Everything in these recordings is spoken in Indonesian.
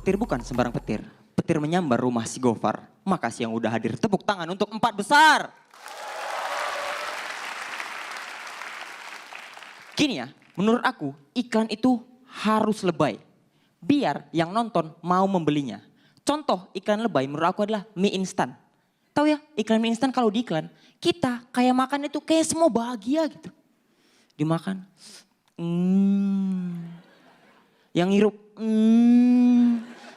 Petir bukan sembarang petir. Petir menyambar rumah si Gofar. Makasih yang udah hadir. Tepuk tangan untuk 4 besar. Gini ya, menurut aku iklan itu harus lebay. Biar yang nonton mau membelinya. Contoh iklan lebay menurut aku adalah mie instan. Tahu ya, iklan mie instan kalau di iklan, kita kayak makan itu kayak semua bahagia gitu. Dimakan, yang ngirup,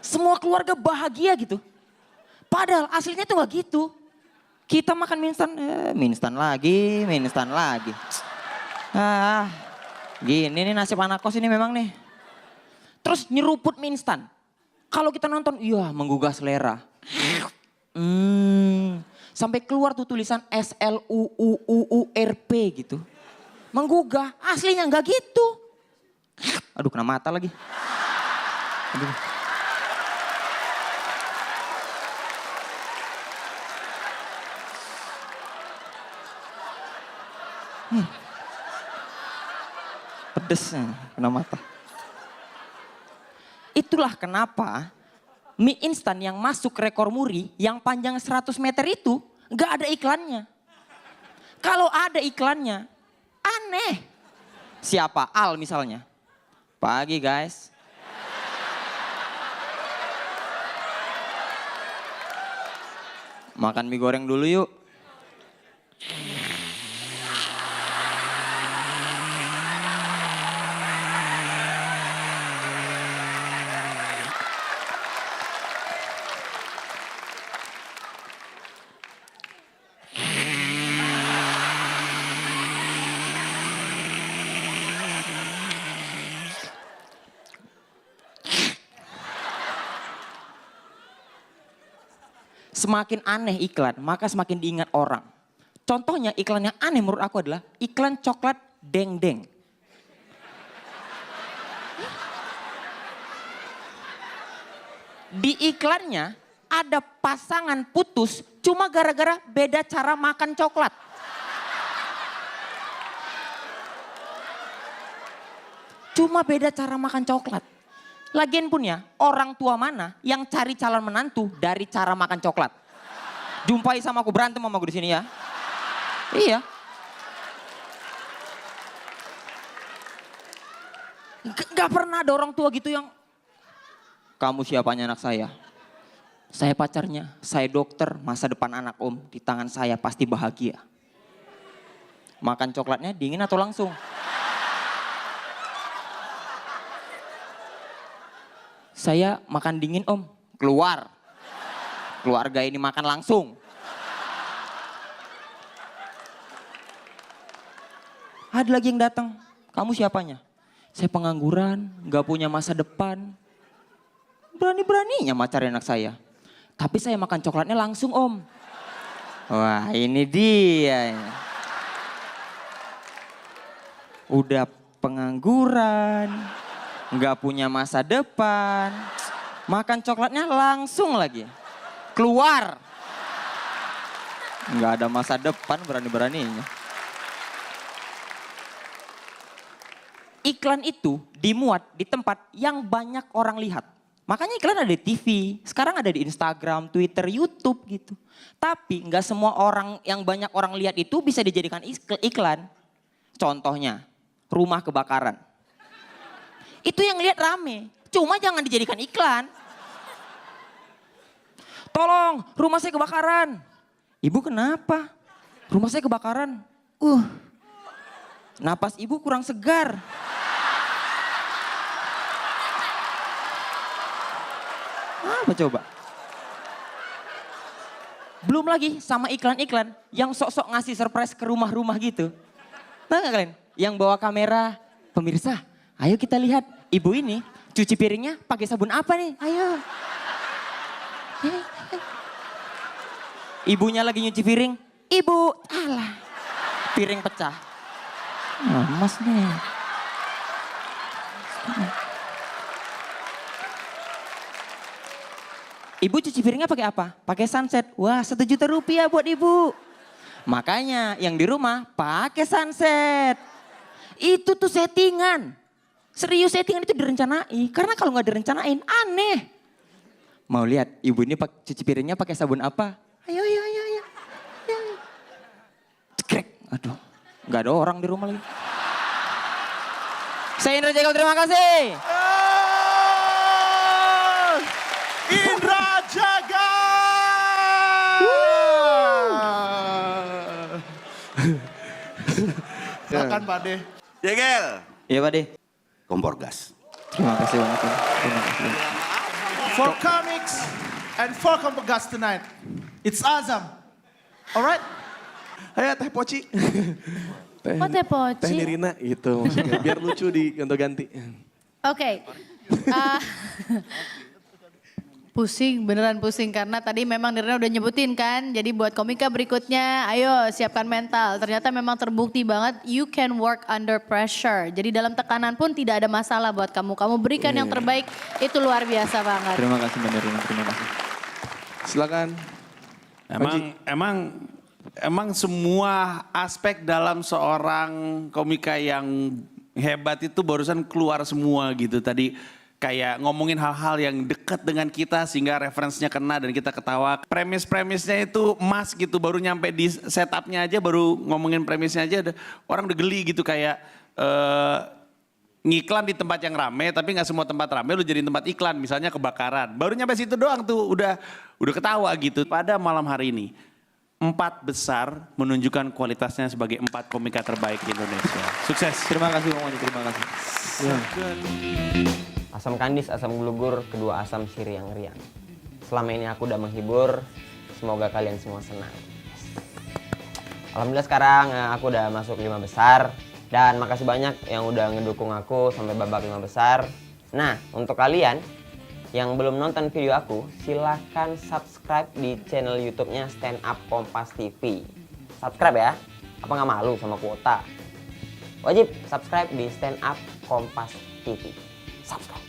semua keluarga bahagia gitu. Padahal aslinya tuh gak gitu. Kita makan mie instan lagi, mie instan lagi. Gini nih nasib anak kos ini memang nih. Terus nyeruput mie instan. Kalau kita nonton, iya menggugah selera. Sampai keluar tuh tulisan SLUUURP gitu. Menggugah, aslinya nggak gitu. Aduh kena mata lagi. Aduh. Pedes, kena mata. Itulah kenapa mie instan yang masuk rekor muri yang panjang 100 meter itu gak ada iklannya. Kalau ada iklannya, aneh. Siapa? Al misalnya. Pagi guys. Makan mie goreng dulu yuk. Semakin aneh iklan, maka semakin diingat orang. Contohnya iklan yang aneh menurut aku adalah iklan coklat deng-deng. Di iklannya ada pasangan putus cuma gara-gara beda cara makan coklat. Cuma beda cara makan coklat. Lagian pun ya, orang tua mana yang cari calon menantu dari cara makan coklat? Jumpai sama aku, berantem sama aku di sini ya. Iya. Gak pernah ada orang tua gitu yang, kamu siapanya anak saya? Saya pacarnya, saya dokter, masa depan anak om di tangan saya pasti bahagia. Makan coklatnya dingin atau langsung? Saya makan dingin om, keluar. Keluarga ini makan langsung. Ada lagi yang datang, kamu siapanya? Saya pengangguran, gak punya masa depan. Berani-beraninya macari anak saya. Tapi saya makan coklatnya langsung om. Wah ini dia. Udah pengangguran. Nggak punya masa depan, makan coklatnya langsung lagi, keluar. Nggak ada masa depan berani-beraninya. Iklan itu dimuat di tempat yang banyak orang lihat. Makanya iklan ada di TV, sekarang ada di Instagram, Twitter, YouTube gitu. Tapi nggak semua orang yang banyak orang lihat itu bisa dijadikan iklan. Contohnya, rumah kebakaran. Itu yang lihat rame, cuma jangan dijadikan iklan. Tolong, rumah saya kebakaran. Ibu kenapa? Rumah saya kebakaran. Napas ibu kurang segar. Apa coba? Belum lagi sama iklan-iklan yang sok-sok ngasih surprise ke rumah-rumah gitu. Tahu gak kalian? Yang bawa kamera, pemirsa, ayo kita lihat ibu ini cuci piringnya pakai sabun apa nih? Ayo. Ibunya lagi nyuci piring. Ibu, alah. Piring pecah. Mas nih. Ibu cuci piringnya pakai apa? Pakai Sunset. Wah, 1 juta rupiah buat ibu. Makanya yang di rumah pakai Sunset. Itu tuh settingan. Serius settingan itu direncanai. Karena kalau nggak direncanain aneh. Mau lihat ibu ini cuci piringnya pakai sabun apa? Ayo. Cekrek. Aduh, nggak ada orang di rumah lagi. Saya Indra Jegel, terima kasih. Indra Jaga. Silakan Pak De. Jegel. Iya Pak De. Kompor gas. Terima kasih banyak. Terima kasih. For comics and for Kompegas tonight. It's Azam. Alright? Ayo teh poci. Oh teh poci. Teh Nirina gitu maksudnya. Biar lucu di ganti-ganti. Oke. Pusing, beneran pusing. Karena tadi memang Nirina udah nyebutin kan. Jadi buat komika berikutnya, ayo siapkan mental. Ternyata memang terbukti banget, you can work under pressure. Jadi dalam tekanan pun tidak ada masalah buat kamu. Kamu berikan yang terbaik, itu luar biasa banget. Terima kasih Mbak Nirina, terima kasih. Silakan. Emang semua aspek dalam seorang komika yang hebat itu barusan keluar semua gitu. Tadi kayak ngomongin hal-hal yang dekat dengan kita sehingga referensinya kena dan kita ketawa. Premisnya itu emas gitu, baru nyampe di setupnya aja, baru ngomongin premisnya aja orang udah geli gitu kayak ngiklan di tempat yang rame tapi nggak semua tempat rame lu jadi tempat iklan, misalnya kebakaran. Baru nyampe situ doang tuh udah ketawa gitu. Pada malam hari ini 4 besar menunjukkan kualitasnya sebagai 4 komika terbaik di Indonesia. Sukses. Terima kasih Bang Wandi, terima kasih. Asam kandis, asam gulugur, kedua asam siri yang riang. Selama ini aku udah menghibur, semoga kalian semua senang. Alhamdulillah sekarang aku udah masuk 5 besar. Dan makasih banyak yang udah ngedukung aku sampai babak 5 besar. Nah, untuk kalian yang belum nonton video aku, silahkan subscribe di channel YouTube-nya Stand Up Kompas TV. Subscribe ya, apa nggak malu sama kuota? Wajib subscribe di Stand Up Kompas TV. Subscribe.